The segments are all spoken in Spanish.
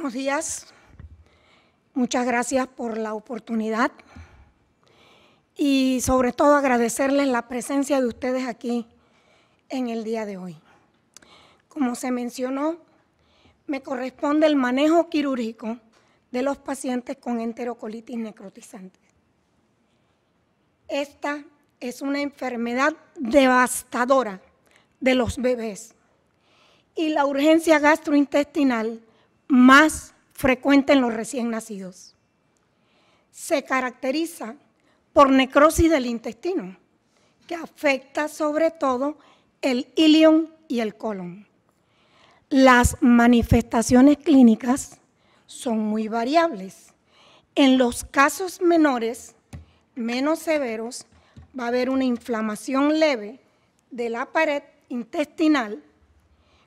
Buenos días. Muchas gracias por la oportunidad y sobre todo agradecerles la presencia de ustedes aquí en el día de hoy. Como se mencionó, me corresponde el manejo quirúrgico de los pacientes con enterocolitis necrotizante. Esta es una enfermedad devastadora de los bebés y la urgencia gastrointestinal más frecuente en los recién nacidos. Se caracteriza por necrosis del intestino, que afecta sobre todo el ilion y el colon. Las manifestaciones clínicas son muy variables. En los casos menores, menos severos, va a haber una inflamación leve de la pared intestinal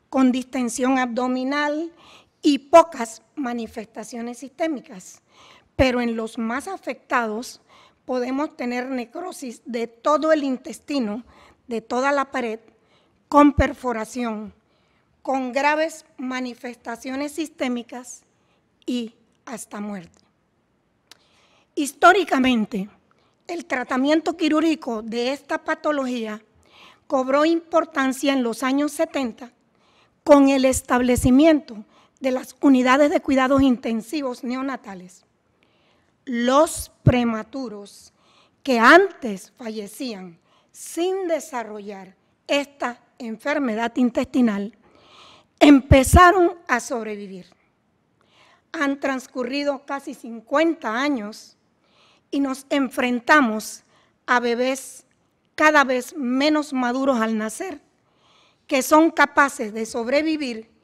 con distensión abdominal y pocas manifestaciones sistémicas. Pero en los más afectados podemos tener necrosis de todo el intestino, de toda la pared, con perforación, con graves manifestaciones sistémicas y hasta muerte. Históricamente, el tratamiento quirúrgico de esta patología cobró importancia en los años 70 con el establecimiento de las unidades de cuidados intensivos neonatales. Los prematuros que antes fallecían sin desarrollar esta enfermedad intestinal empezaron a sobrevivir. Han transcurrido casi 50 años y nos enfrentamos a bebés cada vez menos maduros al nacer, que son capaces de sobrevivir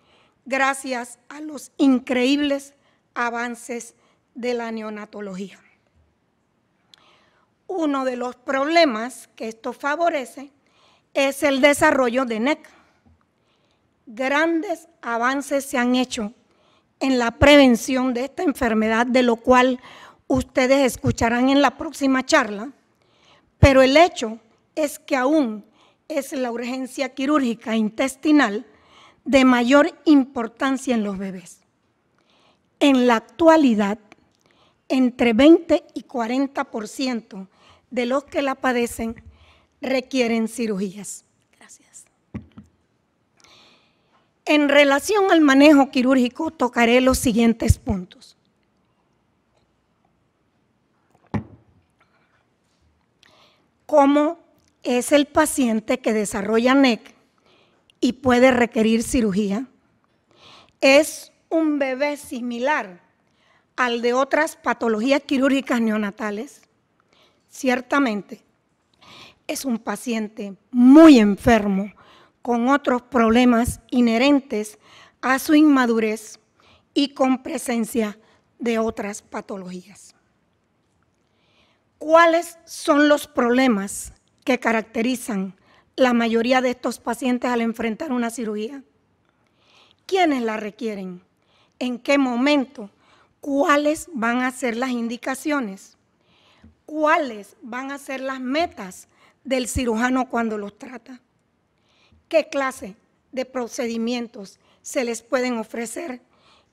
gracias a los increíbles avances de la neonatología. Uno de los problemas que esto favorece es el desarrollo de NEC. Grandes avances se han hecho en la prevención de esta enfermedad, de lo cual ustedes escucharán en la próxima charla, pero el hecho es que aún es la urgencia quirúrgica intestinal de mayor importancia en los bebés. En la actualidad, entre 20 y 40% de los que la padecen requieren cirugías. Gracias. En relación al manejo quirúrgico, tocaré los siguientes puntos. ¿Cómo es el paciente que desarrolla NEC y puede requerir cirugía? Es un bebé similar al de otras patologías quirúrgicas neonatales. Ciertamente, es un paciente muy enfermo con otros problemas inherentes a su inmadurez y con presencia de otras patologías. ¿Cuáles son los problemas que caracterizan la mayoría de estos pacientes al enfrentar una cirugía? ¿Quiénes la requieren? ¿En qué momento? ¿Cuáles van a ser las indicaciones? ¿Cuáles van a ser las metas del cirujano cuando los trata? ¿Qué clase de procedimientos se les pueden ofrecer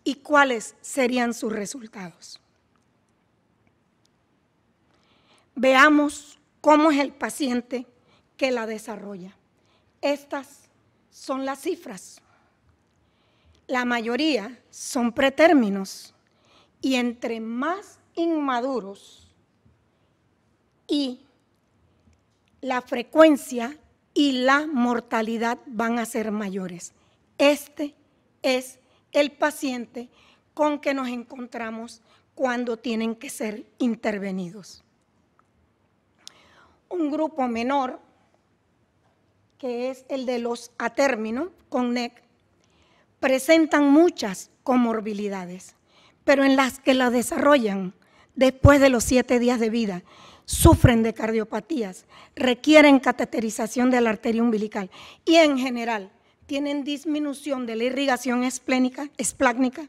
y cuáles serían sus resultados? Veamos cómo es el paciente que la desarrolla. Estas son las cifras. La mayoría son pretérminos y entre más inmaduros y la frecuencia y la mortalidad van a ser mayores. Este es el paciente con que nos encontramos cuando tienen que ser intervenidos. Un grupo menor, que es el de los a término con NEC, presentan muchas comorbilidades, pero en las que la desarrollan después de los 7 días de vida, sufren de cardiopatías, requieren cateterización de la arteria umbilical y en general tienen disminución de la irrigación esplácnica,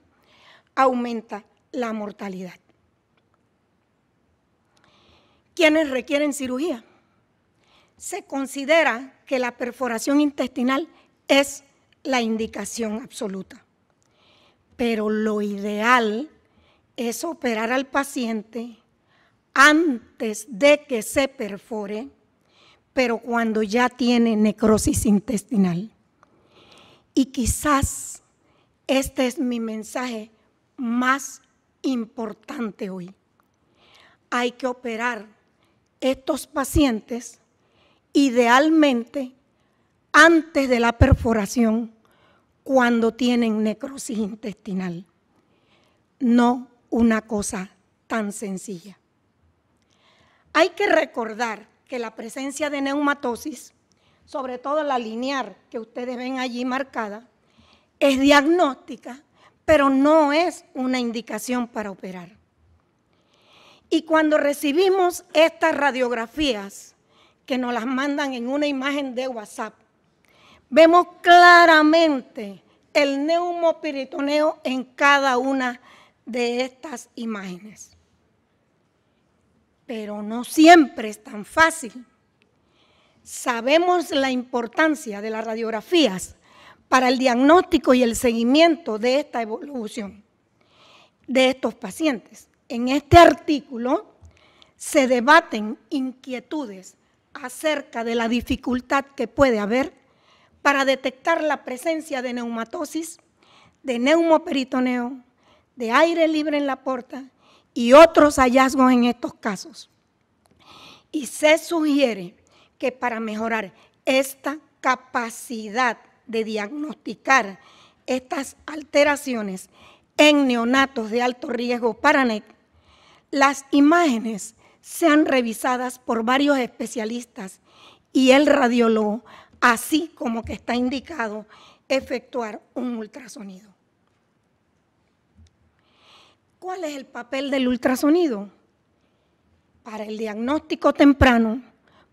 aumenta la mortalidad. ¿Quiénes requieren cirugía? Se considera que la perforación intestinal es la indicación absoluta. pero lo ideal es operar al paciente antes de que se perfore, pero cuando ya tiene necrosis intestinal. Y quizás este es mi mensaje más importante hoy. Hay que operar estos pacientes idealmente antes de la perforación cuando tienen necrosis intestinal. No una cosa tan sencilla. Hay que recordar que la presencia de neumatosis, sobre todo la linear que ustedes ven allí marcada, es diagnóstica, pero no es una indicación para operar. Y cuando recibimos estas radiografías, que nos las mandan en una imagen de WhatsApp, vemos claramente el neumoperitoneo en cada una de estas imágenes. Pero no siempre es tan fácil. Sabemos la importancia de las radiografías para el diagnóstico y el seguimiento de esta evolución de estos pacientes. En este artículo se debaten inquietudes acerca de la dificultad que puede haber para detectar la presencia de neumatosis, de neumoperitoneo, de aire libre en la porta y otros hallazgos en estos casos. Y se sugiere que para mejorar esta capacidad de diagnosticar estas alteraciones en neonatos de alto riesgo para NEC, las imágenes sean revisadas por varios especialistas y el radiólogo, así como que está indicado efectuar un ultrasonido. ¿Cuál es el papel del ultrasonido? Para el diagnóstico temprano,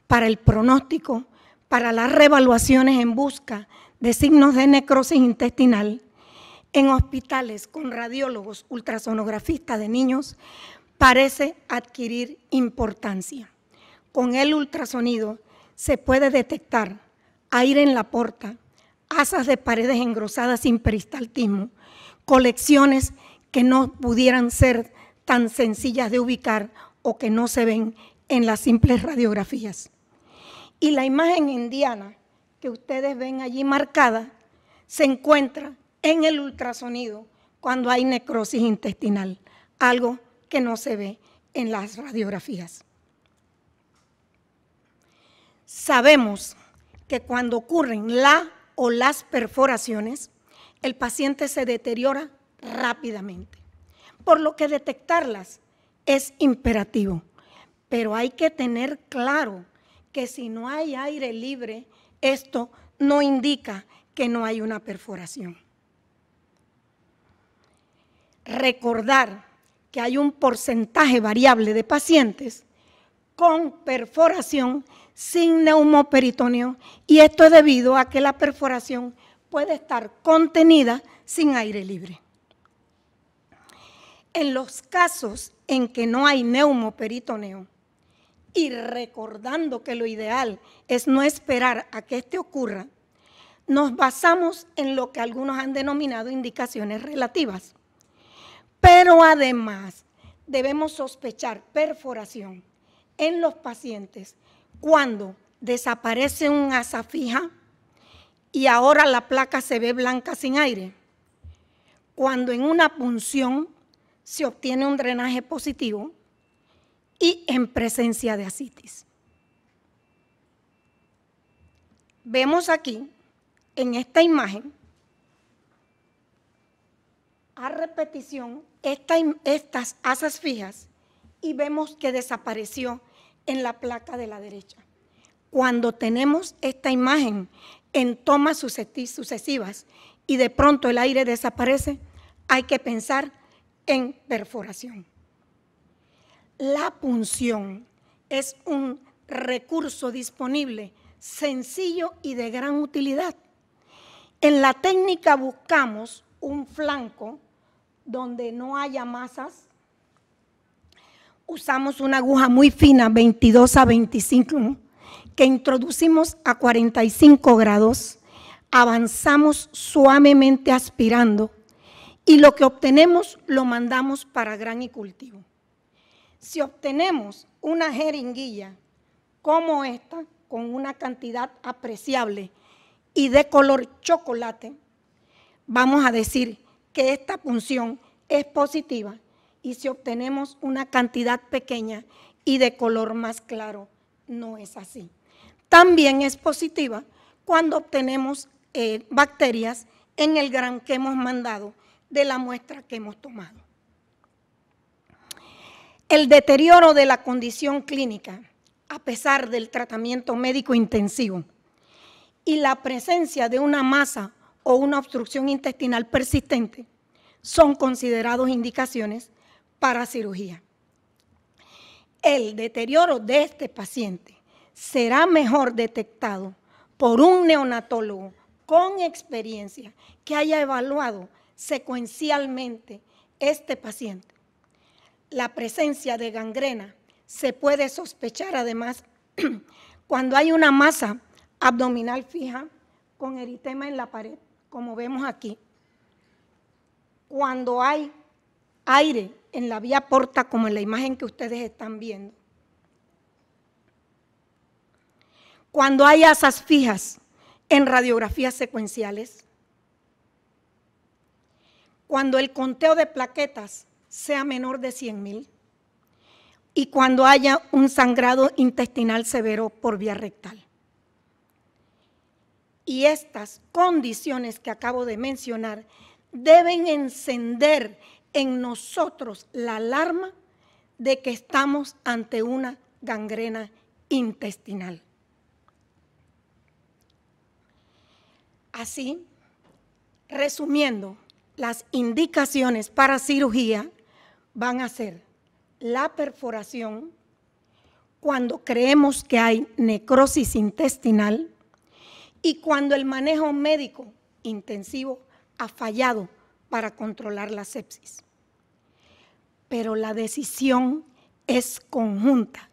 para el pronóstico, para las reevaluaciones en busca de signos de necrosis intestinal, en hospitales con radiólogos ultrasonografistas de niños, parece adquirir importancia. Con el ultrasonido se puede detectar aire en la porta, asas de paredes engrosadas sin peristaltismo, colecciones que no pudieran ser tan sencillas de ubicar o que no se ven en las simples radiografías. Y la imagen indiana que ustedes ven allí marcada se encuentra en el ultrasonido cuando hay necrosis intestinal, algo que no se ve en las radiografías. Sabemos que cuando ocurren la o las perforaciones, el paciente se deteriora rápidamente, por lo que detectarlas es imperativo. Pero hay que tener claro que si no hay aire libre, esto no indica que no hay una perforación. Recordar que hay un porcentaje variable de pacientes con perforación sin neumoperitoneo, y esto es debido a que la perforación puede estar contenida sin aire libre. En los casos en que no hay neumoperitoneo, y recordando que lo ideal es no esperar a que este ocurra, nos basamos en lo que algunos han denominado indicaciones relativas. Pero además debemos sospechar perforación en los pacientes cuando desaparece un asa fija y ahora la placa se ve blanca sin aire, cuando en una punción se obtiene un drenaje positivo y en presencia de ascitis. Vemos aquí, en esta imagen, a repetición, estas asas fijas, y vemos que desapareció en la placa de la derecha. Cuando tenemos esta imagen en tomas sucesivas y de pronto el aire desaparece, hay que pensar en perforación. La punción es un recurso disponible, sencillo y de gran utilidad. En la técnica buscamos un flanco donde no haya masas. Usamos una aguja muy fina, 22 a 25, que introducimos a 45 grados, avanzamos suavemente aspirando y lo que obtenemos lo mandamos para gran y cultivo. Si obtenemos una jeringuilla como esta, con una cantidad apreciable y de color chocolate, vamos a decir que esta punción es positiva, y si obtenemos una cantidad pequeña y de color más claro, no es así. También es positiva cuando obtenemos bacterias en el grano que hemos mandado de la muestra que hemos tomado. El deterioro de la condición clínica, a pesar del tratamiento médico intensivo, y la presencia de una masa o una obstrucción intestinal persistente, son considerados indicaciones para cirugía. El deterioro de este paciente será mejor detectado por un neonatólogo con experiencia que haya evaluado secuencialmente este paciente. La presencia de gangrena se puede sospechar además cuando hay una masa abdominal fija con eritema en la pared, como vemos aquí. Cuando hay aire en la vía porta, como en la imagen que ustedes están viendo. Cuando hay asas fijas en radiografías secuenciales. Cuando el conteo de plaquetas sea menor de 100.000 y cuando haya un sangrado intestinal severo por vía rectal. Y estas condiciones que acabo de mencionar deben encender en nosotros la alarma de que estamos ante una gangrena intestinal. Así, resumiendo, las indicaciones para cirugía van a ser la perforación cuando creemos que hay necrosis intestinal y cuando el manejo médico intensivo ha fallado para controlar la sepsis. Pero la decisión es conjunta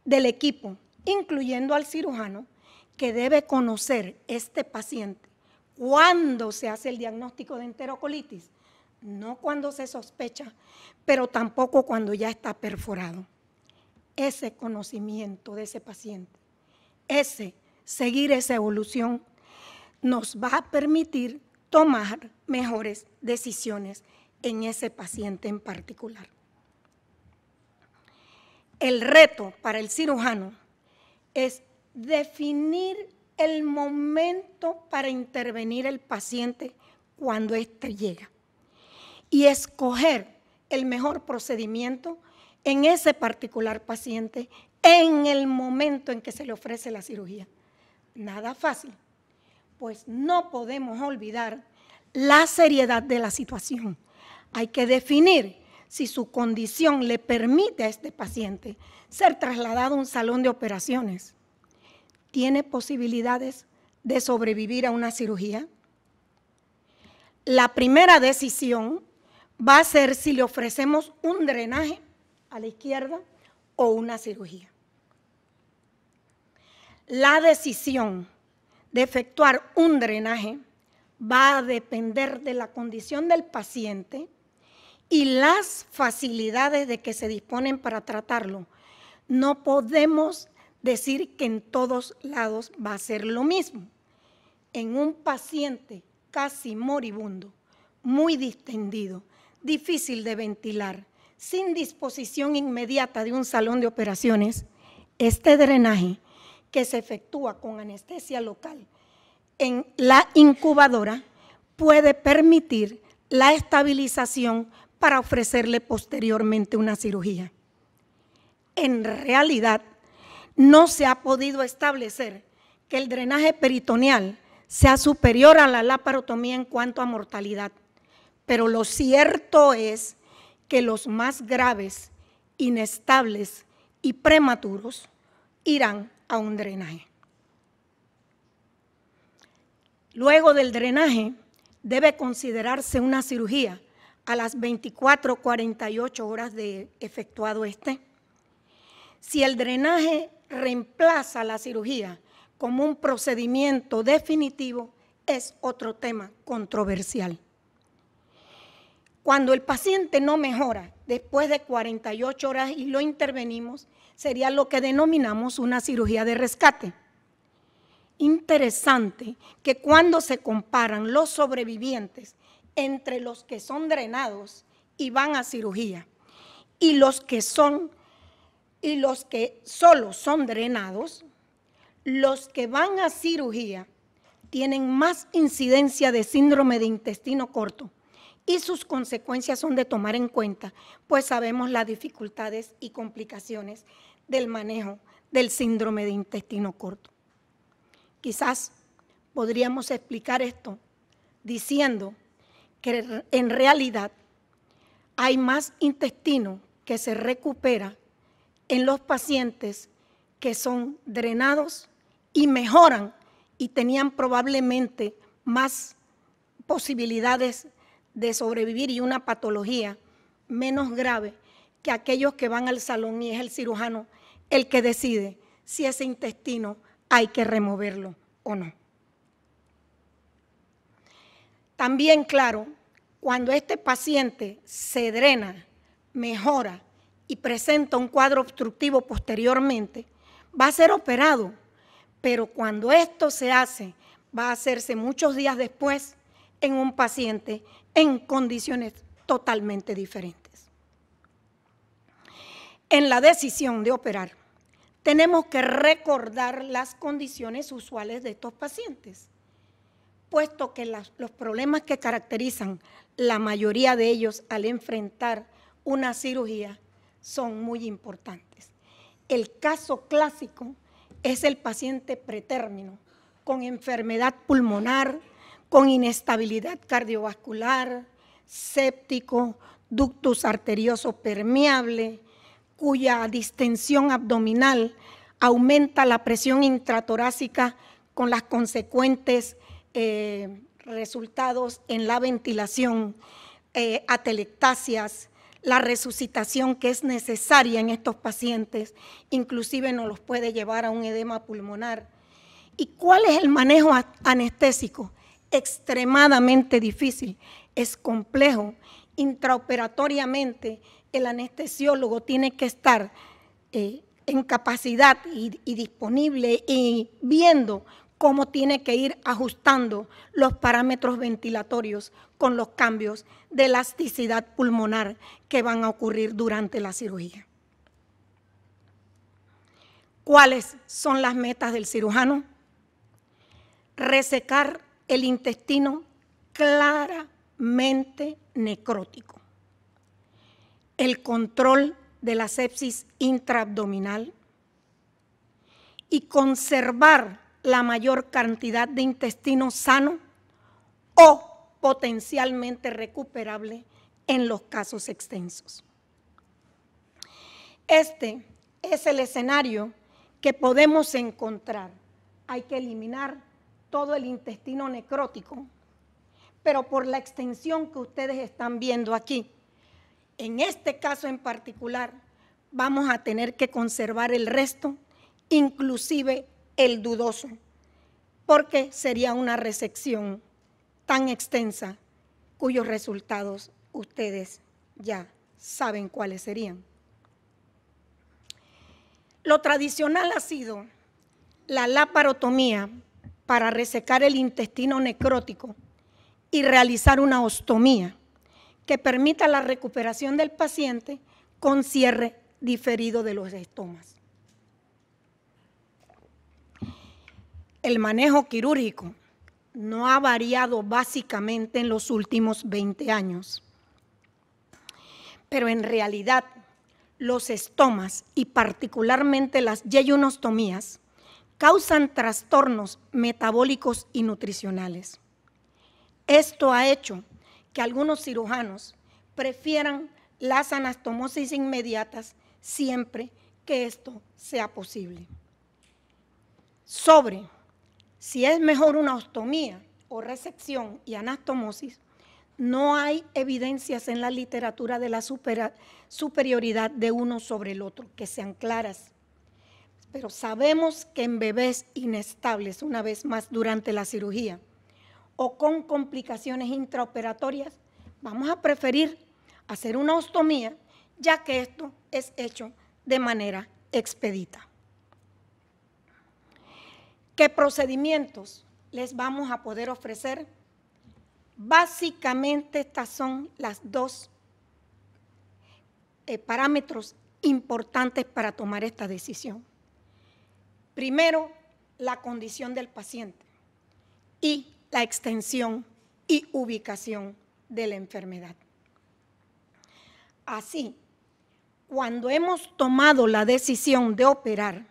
del equipo, incluyendo al cirujano, que debe conocer este paciente cuando se hace el diagnóstico de enterocolitis, no cuando se sospecha, pero tampoco cuando ya está perforado. Ese conocimiento de ese paciente, seguir esa evolución, nos va a permitir tomar mejores decisiones en ese paciente en particular. El reto para el cirujano es definir el momento para intervenir el paciente cuando éste llega y escoger el mejor procedimiento en ese particular paciente en el momento en que se le ofrece la cirugía. Nada fácil, pues no podemos olvidar la seriedad de la situación. Hay que definir si su condición le permite a este paciente ser trasladado a un salón de operaciones. ¿Tiene posibilidades de sobrevivir a una cirugía? La primera decisión va a ser si le ofrecemos un drenaje a la izquierda o una cirugía. La decisión de efectuar un drenaje va a depender de la condición del paciente y las facilidades de que se disponen para tratarlo. No podemos decir que en todos lados va a ser lo mismo. En un paciente casi moribundo, muy distendido, difícil de ventilar, sin disposición inmediata de un salón de operaciones, este drenaje que se efectúa con anestesia local en la incubadora puede permitir la estabilización para ofrecerle posteriormente una cirugía. En realidad, no se ha podido establecer que el drenaje peritoneal sea superior a la laparotomía en cuanto a mortalidad, pero lo cierto es que los más graves, inestables y prematuros irán a un drenaje. Luego del drenaje, debe considerarse una cirugía a las 24 o 48 horas de efectuado este. Si el drenaje reemplaza la cirugía como un procedimiento definitivo, es otro tema controversial. Cuando el paciente no mejora después de 48 horas y lo intervenimos, sería lo que denominamos una cirugía de rescate. Interesante que cuando se comparan los sobrevivientes entre los que son drenados y van a cirugía y los que solo son drenados, los que van a cirugía tienen más incidencia de síndrome de intestino corto y sus consecuencias son de tomar en cuenta, pues sabemos las dificultades y complicaciones del manejo del síndrome de intestino corto. Quizás podríamos explicar esto diciendo que en realidad hay más intestino que se recupera en los pacientes que son drenados y mejoran y tenían probablemente más posibilidades de sobrevivir y una patología menos grave que aquellos que van al salón y es el cirujano el que decide si ese intestino hay que removerlo o no. También, claro, cuando este paciente se drena, mejora y presenta un cuadro obstructivo posteriormente, va a ser operado, pero cuando esto se hace, va a hacerse muchos días después en un paciente en condiciones totalmente diferentes. En la decisión de operar, tenemos que recordar las condiciones usuales de estos pacientes, puesto que los problemas que caracterizan la mayoría de ellos al enfrentar una cirugía son muy importantes. El caso clásico es el paciente pretérmino, con enfermedad pulmonar, con inestabilidad cardiovascular, séptico, ductus arterioso permeable, cuya distensión abdominal aumenta la presión intratorácica con las consecuentes resultados en la ventilación, atelectasias, la resucitación que es necesaria en estos pacientes, inclusive nos los puede llevar a un edema pulmonar. ¿Y cuál es el manejo anestésico? Extremadamente difícil, es complejo. Intraoperatoriamente el anestesiólogo tiene que estar en capacidad y disponible y viendo cómo tiene que ir ajustando los parámetros ventilatorios con los cambios de elasticidad pulmonar que van a ocurrir durante la cirugía. ¿Cuáles son las metas del cirujano? Resecar el intestino claramente necrótico, el control de la sepsis intraabdominal y conservar la mayor cantidad de intestino sano o potencialmente recuperable en los casos extensos. Este es el escenario que podemos encontrar. Hay que eliminar todo el intestino necrótico, pero por la extensión que ustedes están viendo aquí, en este caso en particular, vamos a tener que conservar el resto, inclusive el dudoso, porque sería una resección tan extensa cuyos resultados ustedes ya saben cuáles serían. Lo tradicional ha sido la laparotomía para resecar el intestino necrótico y realizar una ostomía que permita la recuperación del paciente con cierre diferido de los estomas. El manejo quirúrgico no ha variado básicamente en los últimos 20 años, pero en realidad los estomas y particularmente las yeyonostomías causan trastornos metabólicos y nutricionales. Esto ha hecho que algunos cirujanos prefieran las anastomosis inmediatas siempre que esto sea posible. Sobre si es mejor una ostomía o resección y anastomosis, no hay evidencias en la literatura de la superioridad de uno sobre el otro, que sean claras. Pero sabemos que en bebés inestables, una vez más durante la cirugía, o con complicaciones intraoperatorias, vamos a preferir hacer una ostomía, ya que esto es hecho de manera expedita. ¿Qué procedimientos les vamos a poder ofrecer? Básicamente estas son las dos parámetros importantes para tomar esta decisión. Primero, la condición del paciente y la extensión y ubicación de la enfermedad. Así, cuando hemos tomado la decisión de operar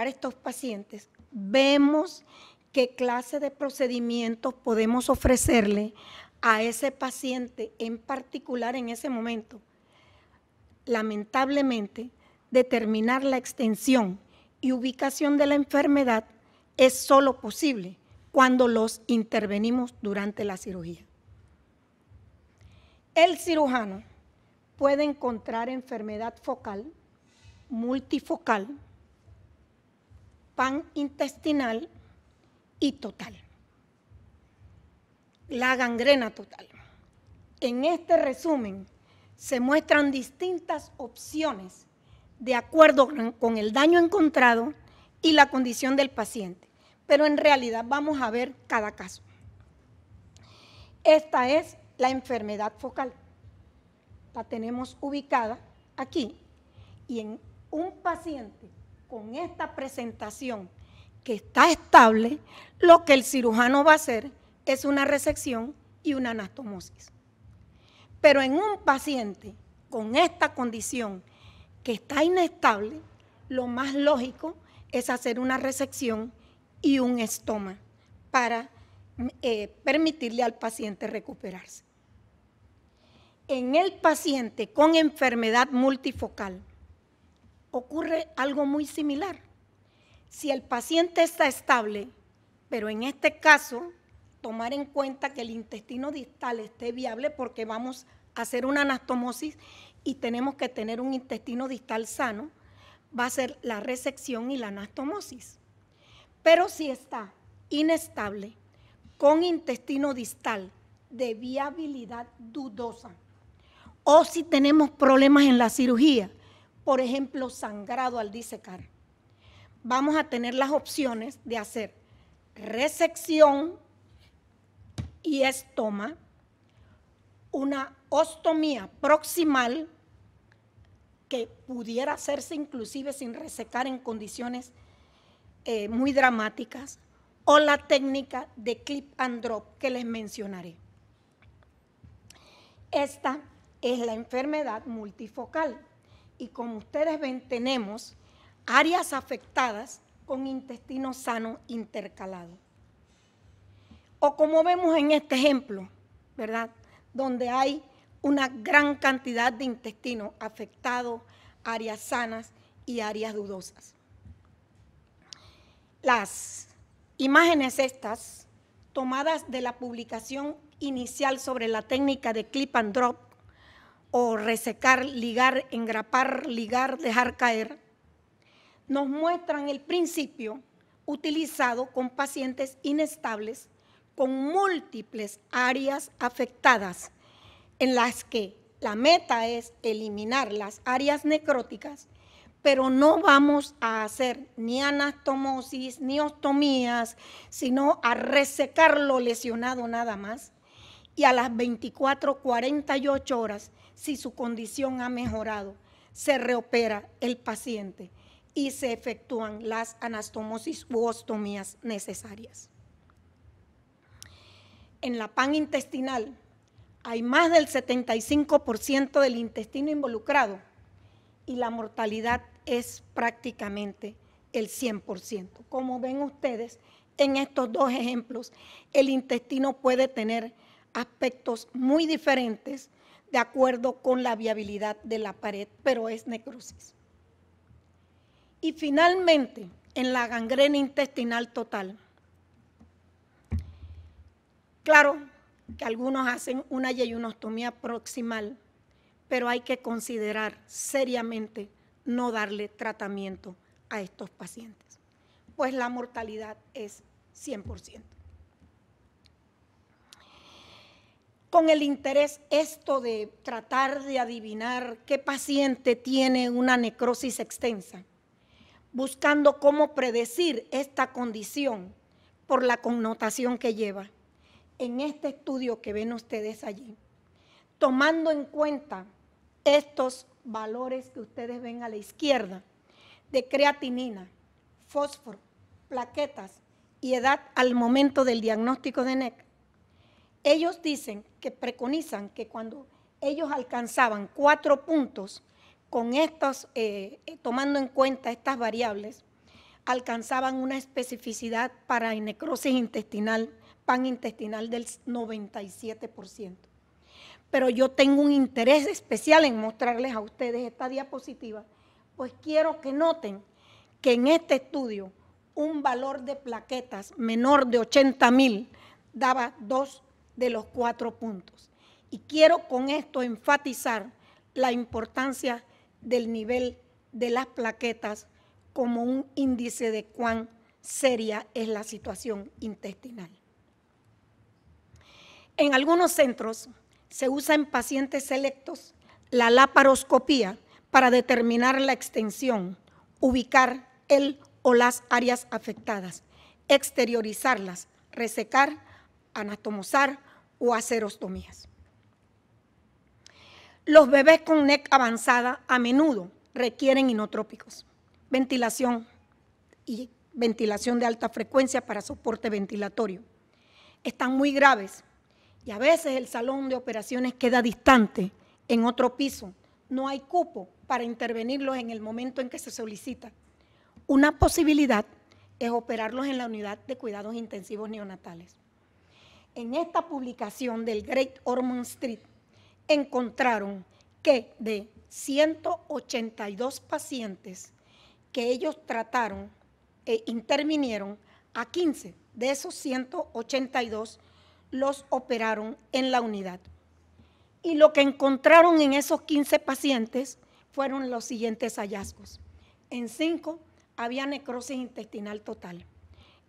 estos pacientes, vemos qué clase de procedimientos podemos ofrecerle a ese paciente en particular en ese momento. Lamentablemente, determinar la extensión y ubicación de la enfermedad es solo posible cuando los intervenimos durante la cirugía. El cirujano puede encontrar enfermedad focal, multifocal, panintestinal y total. La gangrena total. En este resumen se muestran distintas opciones de acuerdo con el daño encontrado y la condición del paciente, pero en realidad vamos a ver cada caso. Esta es la enfermedad focal. La tenemos ubicada aquí y en un paciente con esta presentación que está estable, lo que el cirujano va a hacer es una resección y una anastomosis. Pero en un paciente con esta condición que está inestable, lo más lógico es hacer una resección y un estoma para permitirle al paciente recuperarse. En el paciente con enfermedad multifocal ocurre algo muy similar. Si el paciente está estable, pero en este caso tomar en cuenta que el intestino distal esté viable porque vamos a hacer una anastomosis y tenemos que tener un intestino distal sano, va a ser la resección y la anastomosis. Pero si está inestable, con intestino distal de viabilidad dudosa, o si tenemos problemas en la cirugía, por ejemplo, sangrado al disecar, vamos a tener las opciones de hacer resección y estoma, una ostomía proximal que pudiera hacerse inclusive sin resecar en condiciones muy dramáticas, o la técnica de clip and drop que les mencionaré. Esta es la enfermedad multifocal y como ustedes ven tenemos áreas afectadas con intestino sano intercalado. O como vemos en este ejemplo, ¿verdad?, donde hay una gran cantidad de intestino afectado, áreas sanas y áreas dudosas. Las imágenes estas, tomadas de la publicación inicial sobre la técnica de clip and drop, o resecar, ligar, engrapar, ligar, dejar caer, nos muestran el principio utilizado con pacientes inestables con múltiples áreas afectadas, en las que la meta es eliminar las áreas necróticas, pero no vamos a hacer ni anastomosis ni ostomías, sino a resecar lo lesionado nada más, y a las 24, 48 horas, si su condición ha mejorado, se reopera el paciente y se efectúan las anastomosis u ostomías necesarias. En la panintestinal hay más del 75% del intestino involucrado y la mortalidad es prácticamente el 100%. Como ven ustedes, en estos dos ejemplos, el intestino puede tener aspectos muy diferentes de acuerdo con la viabilidad de la pared, pero es necrosis. Y finalmente, en la gangrena intestinal total, claro que algunos hacen una yeyunostomía proximal, pero hay que considerar seriamente no darle tratamiento a estos pacientes, pues la mortalidad es 100%. con el interés esto de tratar de adivinar qué paciente tiene una necrosis extensa, buscando cómo predecir esta condición por la connotación que lleva. En este estudio que ven ustedes allí, tomando en cuenta estos valores que ustedes ven a la izquierda, de creatinina, fósforo, plaquetas y edad al momento del diagnóstico de NEC, ellos dicen que preconizan que cuando ellos alcanzaban 4 puntos, con estos, tomando en cuenta estas variables, alcanzaban una especificidad para necrosis intestinal, panintestinal del 97%. Pero yo tengo un interés especial en mostrarles a ustedes esta diapositiva, pues quiero que noten que en este estudio un valor de plaquetas menor de 80.000 daba 2 de los 4 puntos. Y quiero con esto enfatizar la importancia del nivel de las plaquetas como un índice de cuán seria es la situación intestinal. En algunos centros se usa en pacientes selectos la laparoscopía para determinar la extensión, ubicar el o las áreas afectadas, exteriorizarlas, resecar, anatomosar o hacer ostomías. Los bebés con NEC avanzada a menudo requieren inotrópicos, ventilación y ventilación de alta frecuencia para soporte ventilatorio. Están muy graves y a veces el salón de operaciones queda distante en otro piso. No hay cupo para intervenirlos en el momento en que se solicita. Una posibilidad es operarlos en la unidad de cuidados intensivos neonatales. En esta publicación del Great Ormond Street encontraron que de 182 pacientes que ellos trataron e intervinieron, a 15 de esos 182 los operaron en la unidad. Y lo que encontraron en esos 15 pacientes fueron los siguientes hallazgos. En 5 había necrosis intestinal total,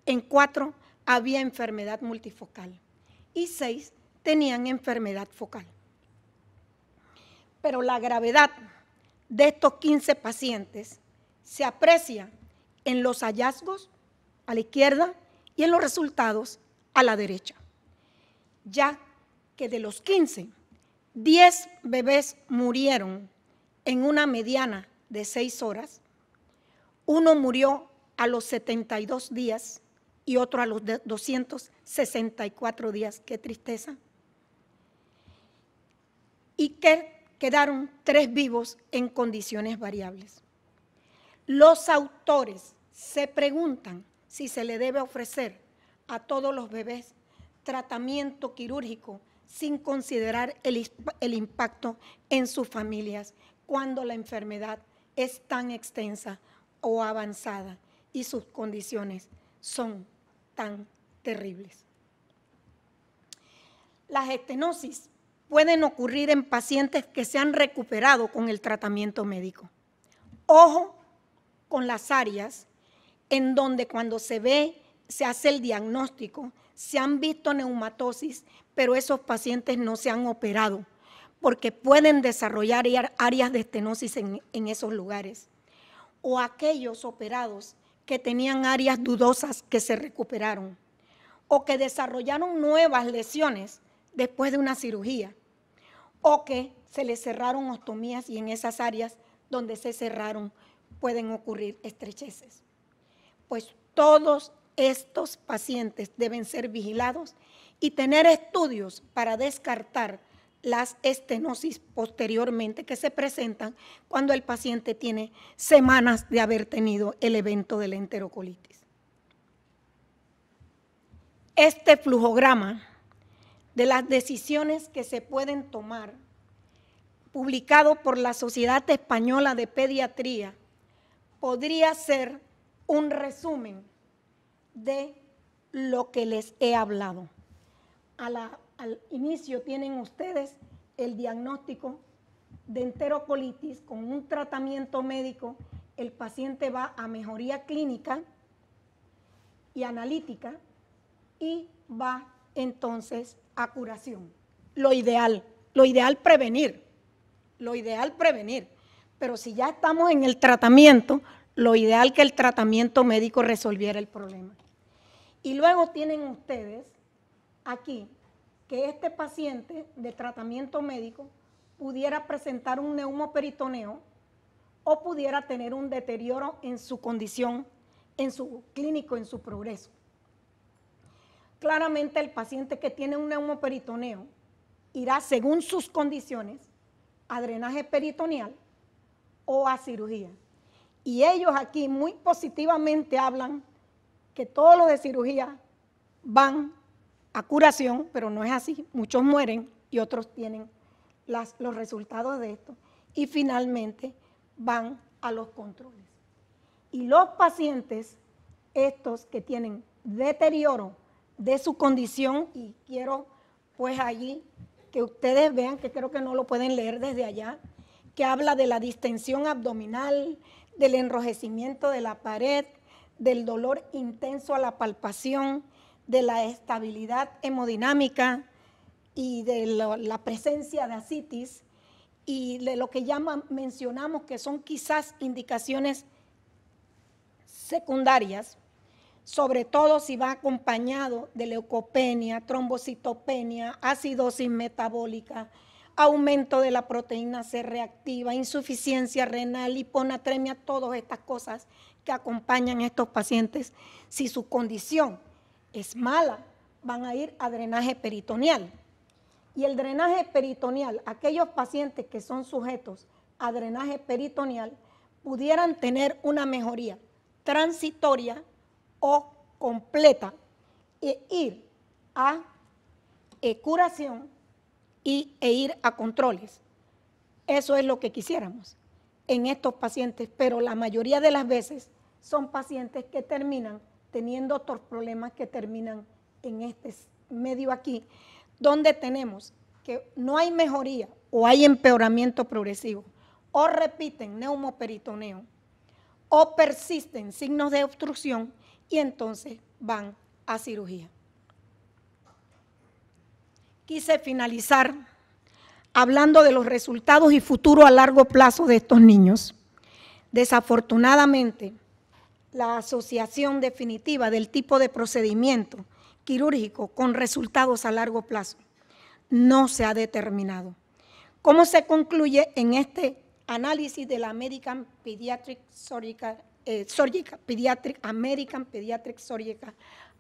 en 4 había enfermedad multifocal y 6 tenían enfermedad focal. Pero la gravedad de estos 15 pacientes se aprecia en los hallazgos a la izquierda y en los resultados a la derecha, ya que de los 15, 10 bebés murieron en una mediana de 6 horas, uno murió a los 72 días y otro a los 264 días, qué tristeza, y que quedaron 3 vivos en condiciones variables. Los autores se preguntan si se le debe ofrecer a todos los bebés tratamiento quirúrgico sin considerar el impacto en sus familias cuando la enfermedad es tan extensa o avanzada y sus condiciones son tan terribles. Las estenosis pueden ocurrir en pacientes que se han recuperado con el tratamiento médico. Ojo con las áreas en donde cuando se hace el diagnóstico, se han visto neumatosis, pero esos pacientes no se han operado, porque pueden desarrollar áreas de estenosis en esos lugares. O aquellos operados que tenían áreas dudosas que se recuperaron, o que desarrollaron nuevas lesiones después de una cirugía, o que se les cerraron ostomías y en esas áreas donde se cerraron pueden ocurrir estrecheces. Pues todos estos pacientes deben ser vigilados y tener estudios para descartar las estenosis posteriormente que se presentan cuando el paciente tiene semanas de haber tenido el evento de la enterocolitis. Este flujograma de las decisiones que se pueden tomar, publicado por la Sociedad Española de Pediatría, podría ser un resumen de lo que les he hablado. Al inicio tienen ustedes el diagnóstico de enterocolitis con un tratamiento médico. El paciente va a mejoría clínica y analítica y va entonces a curación. lo ideal prevenir, pero si ya estamos en el tratamiento, lo ideal que el tratamiento médico resolviera el problema. Y luego tienen ustedes aquí que este paciente de tratamiento médico pudiera presentar un neumoperitoneo o pudiera tener un deterioro en su condición, en su clínico, en su progreso. Claramente el paciente que tiene un neumoperitoneo irá, según sus condiciones, a drenaje peritoneal o a cirugía. Y ellos aquí muy positivamente hablan que todos los de cirugía van a curación, pero no es así. Muchos mueren y otros tienen los resultados de esto. Y finalmente van a los controles. Y los pacientes, estos que tienen deterioro de su condición, y quiero pues allí que ustedes vean, que creo que no lo pueden leer desde allá, que habla de la distensión abdominal, del enrojecimiento de la pared, del dolor intenso a la palpación, de la estabilidad hemodinámica y de la presencia de ascitis y de lo que mencionamos que son quizás indicaciones secundarias, sobre todo si va acompañado de leucopenia, trombocitopenia, acidosis metabólica, aumento de la proteína C reactiva, insuficiencia renal, hiponatremia, todas estas cosas que acompañan a estos pacientes. Si su condición es mala, van a ir a drenaje peritoneal. Y el drenaje peritoneal, aquellos pacientes que son sujetos a drenaje peritoneal pudieran tener una mejoría transitoria o completa e ir a curación e ir a controles. Eso es lo que quisiéramos en estos pacientes, pero la mayoría de las veces son pacientes que terminan teniendo otros problemas que terminan en este medio aquí, donde tenemos que no hay mejoría o hay empeoramiento progresivo, o repiten neumoperitoneo, o persisten signos de obstrucción y entonces van a cirugía. Quise finalizar hablando de los resultados y futuro a largo plazo de estos niños. Desafortunadamente, la asociación definitiva del tipo de procedimiento quirúrgico con resultados a largo plazo no se ha determinado. ¿Cómo se concluye en este análisis de la American Pediatric Surgical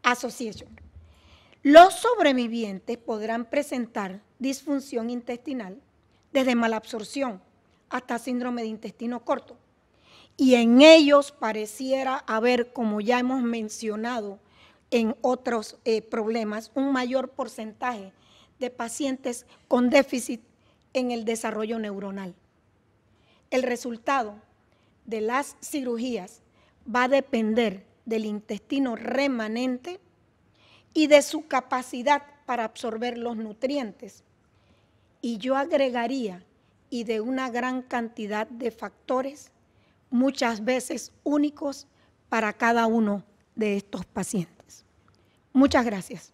Association? Los sobrevivientes podrán presentar disfunción intestinal desde malabsorción hasta síndrome de intestino corto. Y en ellos pareciera haber, como ya hemos mencionado en otros problemas, un mayor porcentaje de pacientes con déficit en el desarrollo neuronal. El resultado de las cirugías va a depender del intestino remanente y de su capacidad para absorber los nutrientes. Y yo agregaría, y de una gran cantidad de factores, muchas veces únicos para cada uno de estos pacientes. Muchas gracias.